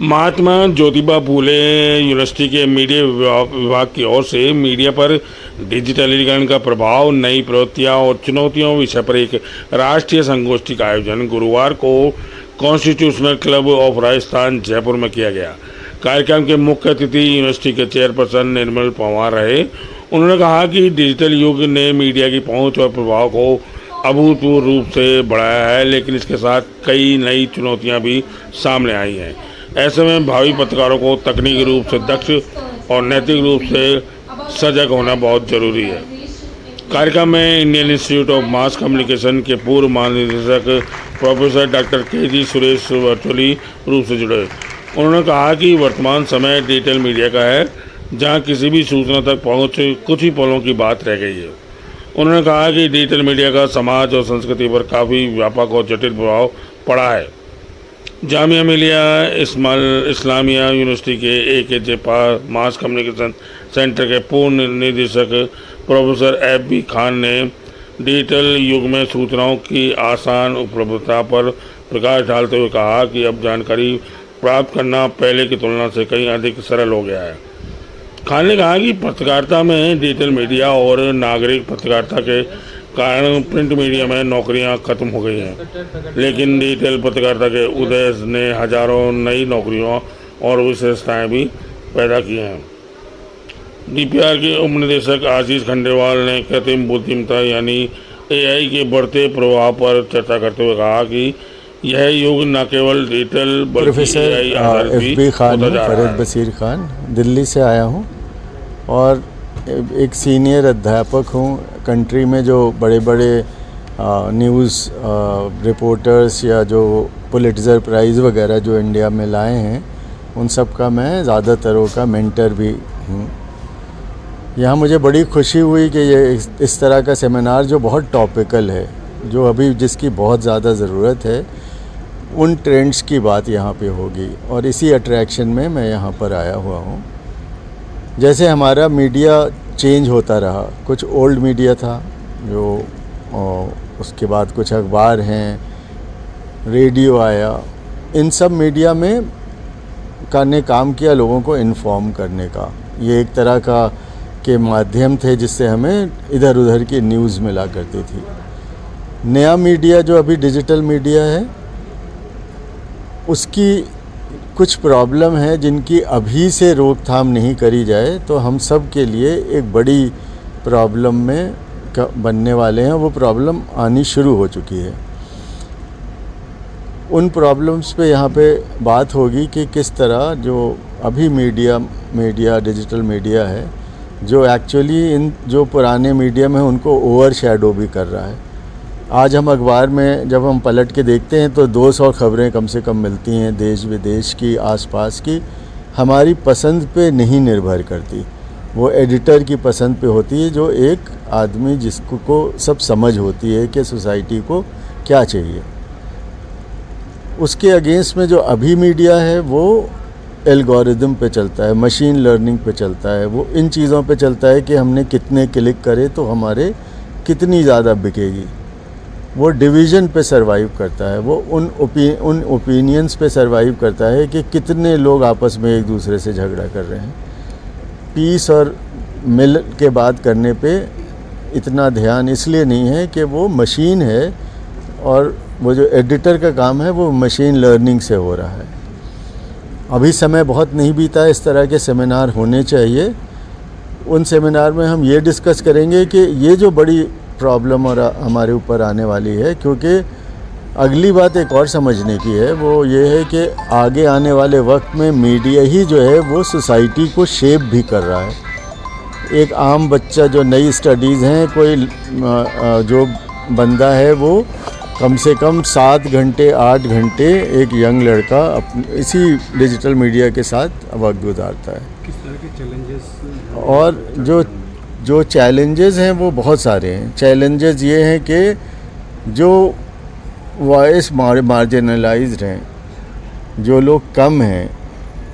Mahatma Jyotiba Phule university के media विभाग की ओर से मीडिया पर डिजिटलीकरण का प्रभाव, नई प्रवृत्तियां और चुनौतियों विषय पर एक राष्ट्रीय संगोष्ठी का आयोजन गुरुवार को constitutional club of Rajasthan Jaipur में किया गया। कार्यक्रम के मुख्य अतिथि यूनिवर्सिटी के चेयरपर्सन निर्मल पंवार रहे। उन्होंने कहा कि डिजिटल युग ने मीडिया की पहुंच और प्रभाव को अभूतपूर्व रूप से बढ़ाया है, लेकिन इसके साथ कई नई चुनौतियां भी सामने आई हैं। ऐसे में भावी पत्रकारों को तकनीकी रूप से दक्ष और नैतिक रूप से सजग होना बहुत जरूरी है। कार्यक्रम में Indian institute of mass communication के पूर्व महानिदेशक प्रोफेसर डॉक्टर के सुरेश वर्चुअली रूप से जुड़े। उन्होंने कहा कि वर्तमान समय डिजिटल मीडिया का है, जहां किसी भी सूचना तक पहुंच कुछ ही पलों की बात रह गई है। उन्होंने कहा कि डिजिटल मीडिया का समाज और संस्कृति पर काफ़ी व्यापक और जटिल प्रभाव पड़ा है। जामिया मिलिया इस्लामिया यूनिवर्सिटी के AKJ मास कम्युनिकेशन सेंटर के पूर्ण निदेशक प्रोफेसर FB खान ने डिजिटल युग में सूचनाओं की आसान उपलब्धता पर प्रकाश डालते हुए कहा कि अब जानकारी प्राप्त करना पहले की तुलना से कहीं अधिक सरल हो गया है। खान ने कहा कि पत्रकारिता में डिजिटल मीडिया और नागरिक पत्रकारिता के कारण प्रिंट मीडिया में नौकरियां खत्म हो गई हैं, लेकिन डिजिटल पत्रकारिता के उदय ने हजारों नई नौकरियों और विशेषताएं भी पैदा की हैं। DPR के उप निदेशक आशीष खंडेलवाल ने कृत्रिम बुद्धिमत्ता यानी AI के बढ़ते प्रभाव पर चर्चा करते हुए कहा कि यह युग न केवल डिजिटल बल्कि AI आधारित भी FB खान होता जा रहा फरीद है। बशीर खान, दिल्ली से आया हूँ और एक सीनियर अध्यापक हूँ। कंट्री में जो बड़े बड़े न्यूज़ रिपोर्टर्स या जो पुलिट्ज़र प्राइज़ वगैरह जो इंडिया में लाए हैं, उन सब का मैं ज़्यादातरों का मेंटर भी हूँ। यहाँ मुझे बड़ी खुशी हुई कि ये इस तरह का सेमिनार जो बहुत टॉपिकल है, जो अभी जिसकी बहुत ज़्यादा ज़रूरत है, उन ट्रेंड्स की बात यहाँ पे होगी और इसी अट्रैक्शन में मैं यहाँ पर आया हुआ हूँ। जैसे हमारा मीडिया चेंज होता रहा, कुछ ओल्ड मीडिया था जो उसके बाद कुछ अखबार हैं, रेडियो आया, इन सब मीडिया में ने काम किया लोगों को इन्फॉर्म करने का। ये एक तरह का के माध्यम थे जिससे हमें इधर उधर की न्यूज़ मिला करती थी। नया मीडिया जो अभी डिजिटल मीडिया है, उसकी कुछ प्रॉब्लम है जिनकी अभी से रोकथाम नहीं करी जाए तो हम सब के लिए एक बड़ी प्रॉब्लम में बनने वाले हैं। वो प्रॉब्लम आनी शुरू हो चुकी है। उन प्रॉब्लम्स पे यहाँ पे बात होगी कि किस तरह जो अभी मीडिया डिजिटल मीडिया है, जो एक्चुअली इन जो पुराने मीडिया में उनको ओवर शैडो भी कर रहा है। आज हम अखबार में जब हम पलट के देखते हैं तो 200 खबरें कम से कम मिलती हैं देश विदेश की, आसपास की। हमारी पसंद पे नहीं निर्भर करती, वो एडिटर की पसंद पे होती है, जो एक आदमी जिसको सब समझ होती है कि सोसाइटी को क्या चाहिए। उसके अगेंस्ट में जो अभी मीडिया है वो एल्गोरिदम पे चलता है, मशीन लर्निंग पे चलता है, वो इन चीज़ों पे चलता है कि हमने कितने क्लिक करे तो हमारे कितनी ज़्यादा बिकेगी। वो डिवीज़न पे सरवाइव करता है, वो उन ओपिनियंस पे सरवाइव करता है कि कितने लोग आपस में एक दूसरे से झगड़ा कर रहे हैं। पीस और मिल के बात करने पे इतना ध्यान इसलिए नहीं है कि वो मशीन है और वो जो एडिटर का काम है वो मशीन लर्निंग से हो रहा है। अभी समय बहुत नहीं बीता, इस तरह के सेमिनार होने चाहिए। उन सेमिनार में हम ये डिस्कस करेंगे कि ये जो बड़ी प्रॉब्लम और हमारे ऊपर आने वाली है, क्योंकि अगली बात एक और समझने की है, वो ये है कि आगे आने वाले वक्त में मीडिया ही जो है वो सोसाइटी को शेप भी कर रहा है। एक आम बच्चा जो नई स्टडीज़ हैं, कोई जो बंदा है वो कम से कम 7 घंटे 8 घंटे एक यंग लड़का इसी डिजिटल मीडिया के साथ वक्त गुजारता है। किस तरह के चैलेंजेस और जो चैलेंजेस हैं वो बहुत सारे हैं। चैलेंजेस ये हैं कि जो वॉइस मार्जिनलाइज्ड हैं, जो लोग कम हैं,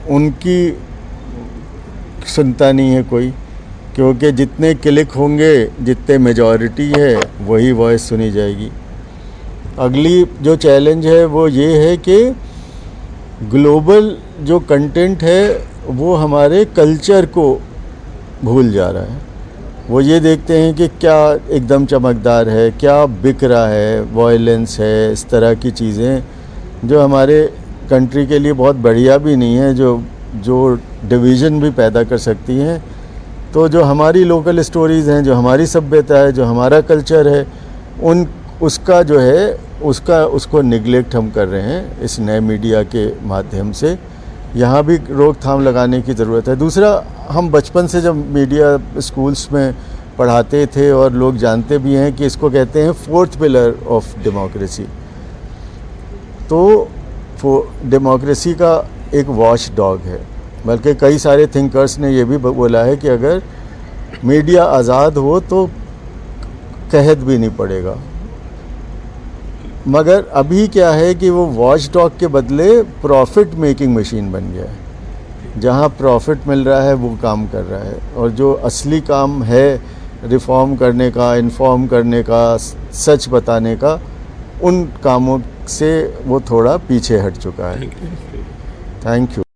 उनकी सुनता नहीं है कोई, क्योंकि जितने क्लिक होंगे, जितने मेजॉरिटी है, वही वॉइस सुनी जाएगी। अगली जो चैलेंज है वो ये है कि ग्लोबल जो कंटेंट है वो हमारे कल्चर को भूल जा रहा है। वो ये देखते हैं कि क्या एकदम चमकदार है, क्या बिक रहा है, वॉयलेंस है, इस तरह की चीज़ें जो हमारे कंट्री के लिए बहुत बढ़िया भी नहीं है, जो डिवीज़न भी पैदा कर सकती हैं। तो जो हमारी लोकल स्टोरीज़ हैं, जो हमारी सभ्यता है, जो हमारा कल्चर है, उसका जो है उसको निगलेक्ट हम कर रहे हैं इस नए मीडिया के माध्यम से। यहाँ भी रोकथाम लगाने की ज़रूरत है। दूसरा, हम बचपन से जब मीडिया स्कूल्स में पढ़ाते थे और लोग जानते भी हैं कि इसको कहते हैं फोर्थ पिलर ऑफ डेमोक्रेसी। तो डेमोक्रेसी का एक वॉच डॉग है। बल्कि कई सारे थिंकर्स ने ये भी बोला है कि अगर मीडिया आज़ाद हो तो कहत भी नहीं पड़ेगा। मगर अभी क्या है कि वो वॉच डॉग के बदले प्रॉफिट मेकिंग मशीन बन गया है। जहाँ प्रॉफिट मिल रहा है वो काम कर रहा है, और जो असली काम है रिफॉर्म करने का, इन्फॉर्म करने का, सच बताने का, उन कामों से वो थोड़ा पीछे हट चुका है। Thank you.